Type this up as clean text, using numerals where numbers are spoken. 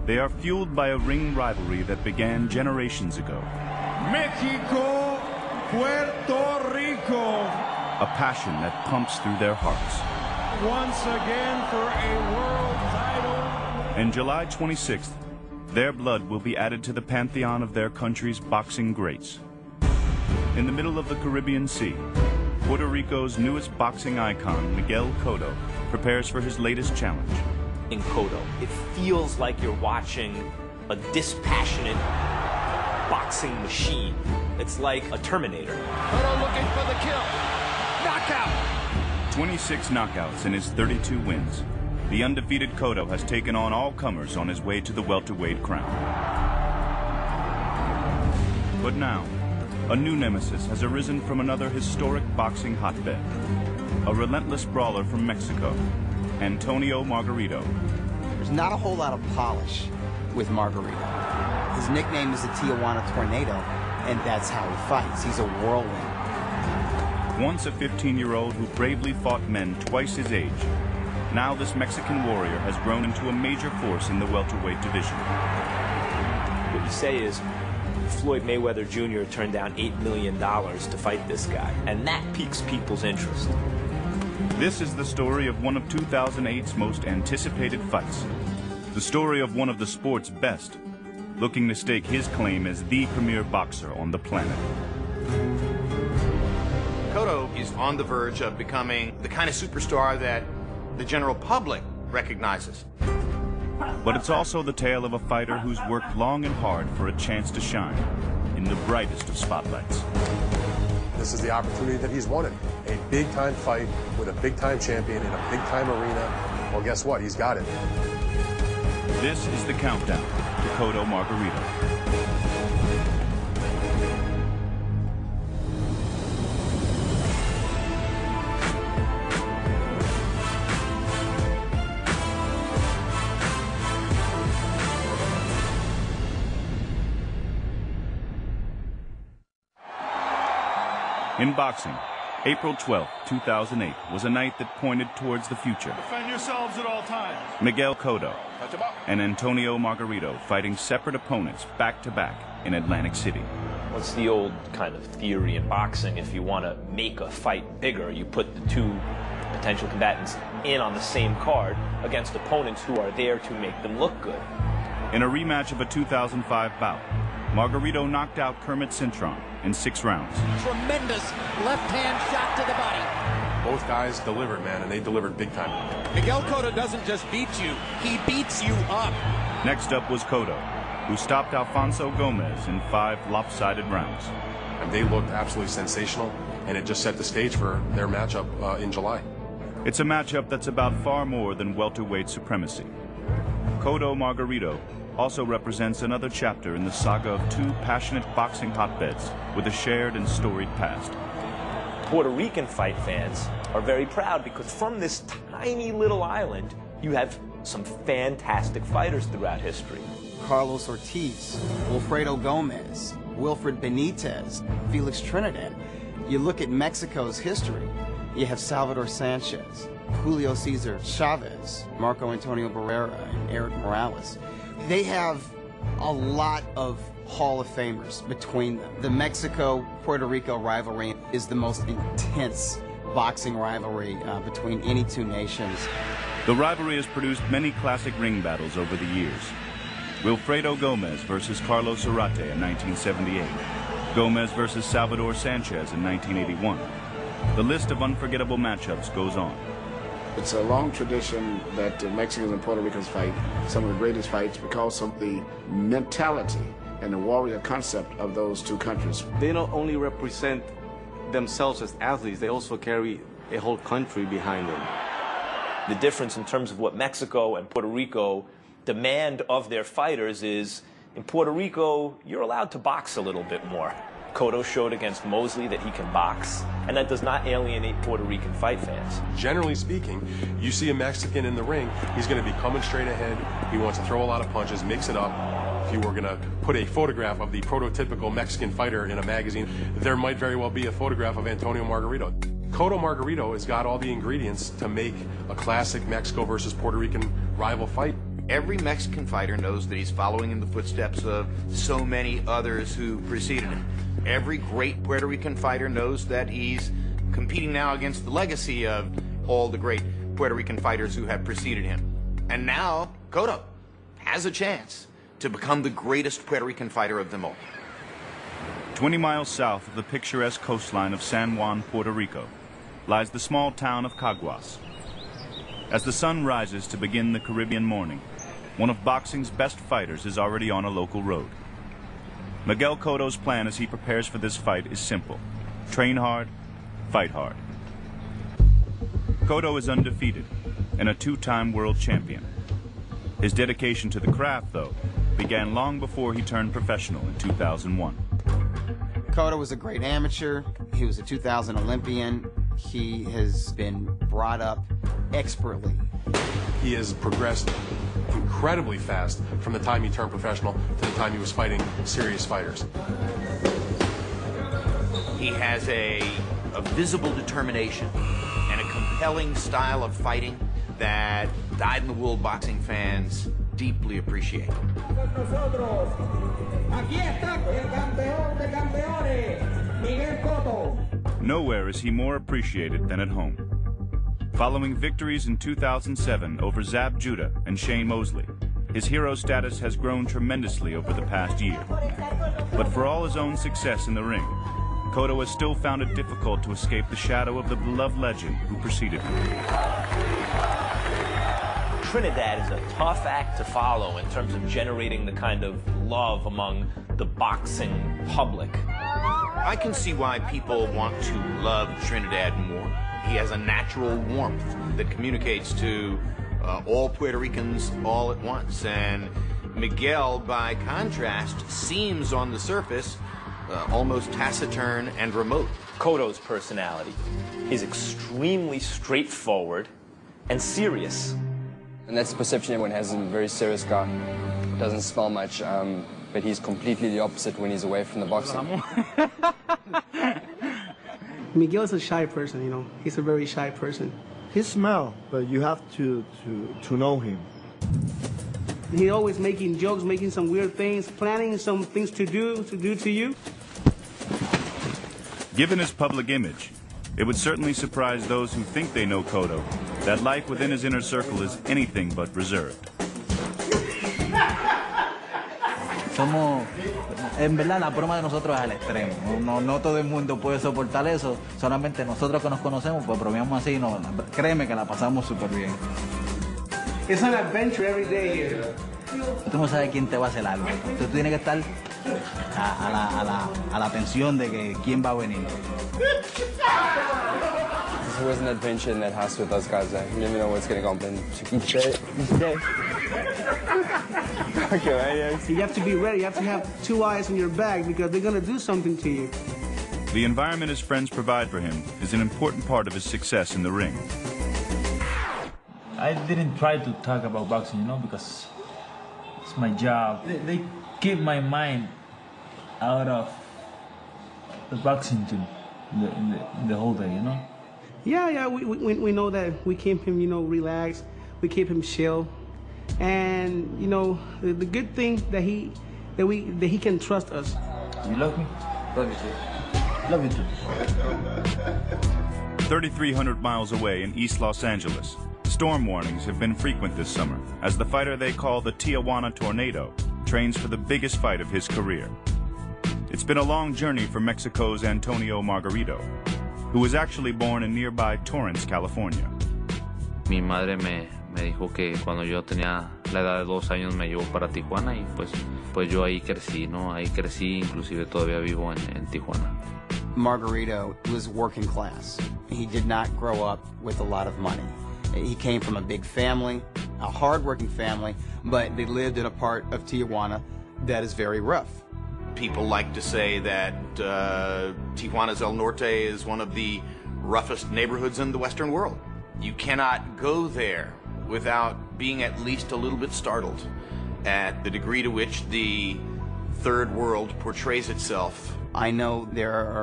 They are fueled by a ring rivalry that began generations ago. Mexico, Puerto Rico. A passion that pumps through their hearts. Once again for a world title. And July 26th, their blood will be added to the pantheon of their country's boxing greats. In the middle of the Caribbean Sea, Puerto Rico's newest boxing icon, Miguel Cotto, prepares for his latest challenge. In Cotto, it feels like you're watching a dispassionate boxing machine. It's like a Terminator. Cotto looking for the kill. Knockout. 26 knockouts in his 32 wins. The undefeated Cotto has taken on all comers on his way to the welterweight crown. But now, a new nemesis has arisen from another historic boxing hotbed. A relentless brawler from Mexico, Antonio Margarito. There's not a whole lot of polish with Margarito. His nickname is the Tijuana Tornado, and that's how he fights. He's a whirlwind. Once a 15-year-old who bravely fought men twice his age, now this Mexican warrior has grown into a major force in the welterweight division. What you say is, Floyd Mayweather Jr. turned down $8 million to fight this guy, and that piques people's interest. This is the story of one of 2008's most anticipated fights. The story of one of the sport's best, looking to stake his claim as the premier boxer on the planet. Cotto is on the verge of becoming the kind of superstar that the general public recognizes. But it's also the tale of a fighter who's worked long and hard for a chance to shine in the brightest of spotlights. This is the opportunity that he's wanted. A big-time fight with a big-time champion in a big-time arena. Well, guess what? He's got it. This is the countdown to Cotto Margarito. In boxing, April 12, 2008 was a night that pointed towards the future. Defend yourselves at all times. Miguel Cotto and Antonio Margarito fighting separate opponents back-to-back in Atlantic City. What's the old kind of theory in boxing? If you want to make a fight bigger, you put the two potential combatants in on the same card against opponents who are there to make them look good. In a rematch of a 2005 bout, Margarito knocked out Kermit Cintron in 6 rounds. Tremendous left-hand shot to the body. Both guys delivered, man, and they delivered big time. Miguel Cotto doesn't just beat you, he beats you up. Next up was Cotto, who stopped Alfonso Gomez in 5 lopsided rounds. And they looked absolutely sensational, and it just set the stage for their matchup in July. It's a matchup that's about far more than welterweight supremacy. Cotto Margarito also represents another chapter in the saga of 2 passionate boxing hotbeds with a shared and storied past. Puerto Rican fight fans are very proud because from this tiny little island, you have some fantastic fighters throughout history. Carlos Ortiz, Wilfredo Gomez, Wilfred Benitez, Felix Trinidad. You look at Mexico's history, you have Salvador Sanchez, Julio Cesar Chavez, Marco Antonio Barrera, and Eric Morales. They have a lot of Hall of Famers between them. The Mexico-Puerto Rico rivalry is the most intense boxing rivalry between any 2 nations. The rivalry has produced many classic ring battles over the years. Wilfredo Gomez versus Carlos Zarate in 1978. Gomez versus Salvador Sanchez in 1981. The list of unforgettable matchups goes on. It's a long tradition that Mexicans and Puerto Ricans fight some of the greatest fights because of the mentality and the warrior concept of those 2 countries. They not only represent themselves as athletes, they also carry a whole country behind them. The difference in terms of what Mexico and Puerto Rico demand of their fighters is, in Puerto Rico, you're allowed to box a little bit more. Cotto showed against Mosley that he can box, and that does not alienate Puerto Rican fight fans. Generally speaking, you see a Mexican in the ring, he's going to be coming straight ahead. He wants to throw a lot of punches, mix it up. If you were going to put a photograph of the prototypical Mexican fighter in a magazine, there might very well be a photograph of Antonio Margarito. Cotto Margarito has got all the ingredients to make a classic Mexico versus Puerto Rican rival fight. Every Mexican fighter knows that he's following in the footsteps of so many others who preceded him. Every great Puerto Rican fighter knows that he's competing now against the legacy of all the great Puerto Rican fighters who have preceded him. And now, Cotto has a chance to become the greatest Puerto Rican fighter of them all. 20 miles south of the picturesque coastline of San Juan, Puerto Rico, lies the small town of Caguas. As the sun rises to begin the Caribbean morning, one of boxing's best fighters is already on a local road. Miguel Cotto's plan as he prepares for this fight is simple: train hard, fight hard. Cotto is undefeated and a two-time world champion. His dedication to the craft, though, began long before he turned professional in 2001. Cotto was a great amateur. He was a 2000 Olympian. He has been brought up expertly. He has progressed incredibly fast from the time he turned professional to the time he was fighting serious fighters. He has a visible determination and a compelling style of fighting that dyed-in-the-wool boxing fans deeply appreciate. Nowhere is he more appreciated than at home. Following victories in 2007 over Zab Judah and Shane Mosley, his hero status has grown tremendously over the past year. But for all his own success in the ring, Cotto has still found it difficult to escape the shadow of the beloved legend who preceded him. Trinidad is a tough act to follow in terms of generating the kind of love among the boxing public. I can see why people want to love Trinidad more. He has a natural warmth that communicates to all Puerto Ricans all at once. And Miguel, by contrast, seems on the surface almost taciturn and remote. Cotto's personality is extremely straightforward and serious. And that's the perception everyone has, a very serious guy. Doesn't smile much, but he's completely the opposite when he's away from the boxing. Miguel's a shy person, you know. He's a very shy person. He smiles, but you have to know him. He's always making jokes, making some weird things, planning some things to do to you. Given his public image, it would certainly surprise those who think they know Cotto that life within his inner circle is anything but reserved. En verdad, la broma de nosotros es al extremo. No todo el mundo puede soportar eso. Solamente nosotros que nos conocemos, pues bromeamos así. No, créeme que la pasamos súper bien. It's an adventure every day here. Tú no sabes quién te va a hacer algo. Entonces tú tienes que estar a la atención de que quién va a venir. It's always an adventure in that house with those guys. You never know what's going to happen. Each day. Okay, man, yeah. You have to be ready. You have to have two eyes in your bag because they're going to do something to you. The environment his friends provide for him is an important part of his success in the ring. I didn't try to talk about boxing, you know, because it's my job. They keep my mind out of the boxing team the whole day, you know? Yeah, we know that we keep him, you know, relaxed. We keep him chill. And, you know, the good thing that he can trust us. You love me? Love you too. Love you too. 3,300 miles away in East Los Angeles, storm warnings have been frequent this summer as the fighter they call the Tijuana Tornado trains for the biggest fight of his career. It's been a long journey for Mexico's Antonio Margarito, who was actually born in nearby Torrance, California. Mi madre me dijo que cuando yo tenía la edad de 2 años me llevó para Tijuana y pues yo ahí crecí, ¿no? Ahí crecí, inclusive todavía vivo en Tijuana. Margarito was working class. He did not grow up with a lot of money. He came from a big family, a hard-working family, but they lived in a part of Tijuana that is very rough. People like to say that Tijuana's El Norte is one of the roughest neighborhoods in the Western world. You cannot go there without being at least a little bit startled at the degree to which the third world portrays itself. I know there are